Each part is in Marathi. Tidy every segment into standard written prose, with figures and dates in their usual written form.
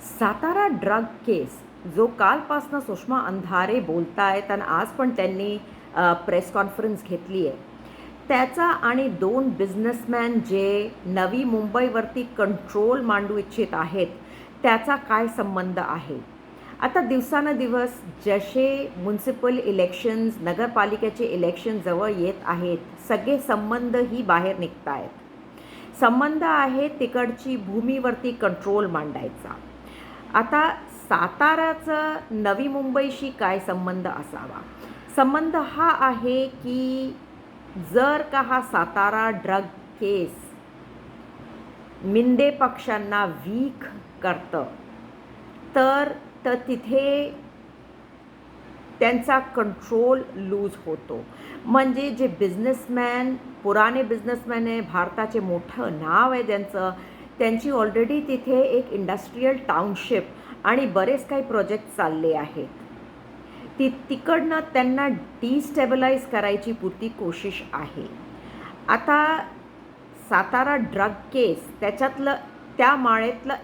सातारा ड्रग केस जो कालपासनं सुषमा अंधारे बोलतायत आणि आज पण त्यांनी प्रेस कॉन्फरन्स घेतली आहे. त्याचा आणि दोन बिझनेसमॅन जे नवी मुंबईवरती कंट्रोल मांडू इच्छित आहेत, त्याचा काय संबंध आहे? आता दिवसानुदिवस जसे म्युनिसिपल इलेक्शन्स, नगरपालिकेचे इलेक्शन जवळ येत आहेत, सगळे संबंधही बाहेर निघत आहेत. संबंध आहे तिकडची भूमीवरती कंट्रोल मांडायचा. आता साताऱ्याचं नवी मुंबईशी काय संबंध असावा? संबंध हा आहे की जर का हा सातारा ड्रग केस मिंदे पक्षांना वीक करतं तर तिथे त्यांचा कंट्रोल लूज होतो. म्हणजे जे बिझनेसमॅन, पुराणे बिझनेसमॅन आहे, भारताचे मोठं नाव आहे त्यांची ऑलरेडी तिथे एक इंडस्ट्रियल टाउनशिप आणि बरेच काही प्रोजेक्ट चालले आहेत. तिकडनं त्यांना डिस्टेबलाइज करायची पुरती कोशिश आहे. आता सातारा ड्रग केस त्याच्यातलं त्या माळेतलं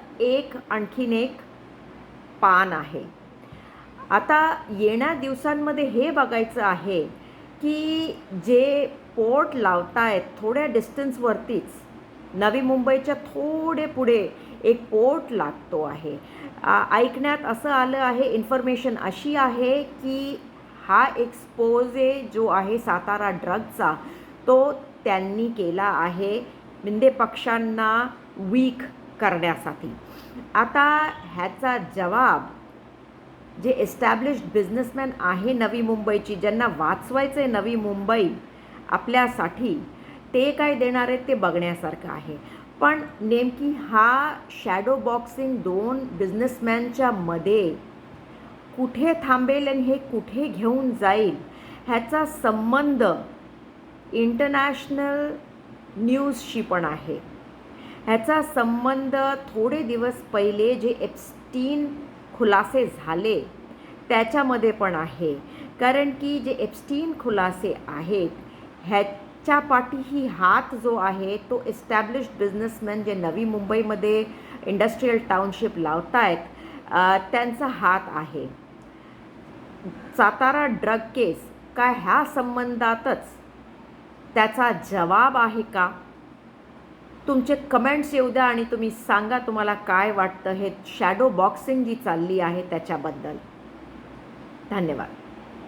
आणखीन एक पान आहे. आता येण्या दिवसांमध्ये हे बघायचं आहे की जे पोर्ट लावतायत थोड्या डिस्टन्सवरतीच, नवी मुंबईच्या थोडे पुढे एक पोर्ट लागतो आहे. ऐकण्यात असं आलं आहे, इन्फॉर्मेशन अशी आहे की हा एक्सपोजे जो आहे सातारा ड्रगचा तो त्यांनी केला आहे मिंदे पक्षांना वीक करण्यासाठी. आता ह्याचा जवाब जे एस्टॅब्लिश्ड बिझनेसमॅन आहे नवी मुंबईची, ज्यांना वाचवायचं आहे नवी मुंबई आपल्यासाठी, ते काय देणार आहेत ते बघण्यासारखं आहे. पण नेमकी हा शॅडो बॉक्सिंग दोन बिझनेसमॅनच्या मध्ये कुठे थांबेल आणि हे कुठे घेऊन जाईल, ह्याचा संबंध इंटरनॅशनल न्यूजशी पण आहे. ह्याचा संबंध थोडे दिवस पहिले जे एप्स्टीन खुलासे झाले त्याच्यामध्ये पण आहे. कारण की जे एप्स्टीन खुलासे आहेत ह्याच्या पाठीही हात जो आहे तो एस्टॅब्लिश्ड बिझनेसमॅन जे नवी मुंबईमध्ये इंडस्ट्रियल टाउनशिप लावतायत त्यांचा हात आहे. सातारा ड्रग केस काय ह्या संबंधातच त्याचा जवाब आहे का? तुमचे कमेंट्स येऊ द्या आणि तुम्ही सांगा तुम्हाला काय वाटतं हे शॅडो बॉक्सिंग जी चालली आहे त्याच्याबद्दल. धन्यवाद.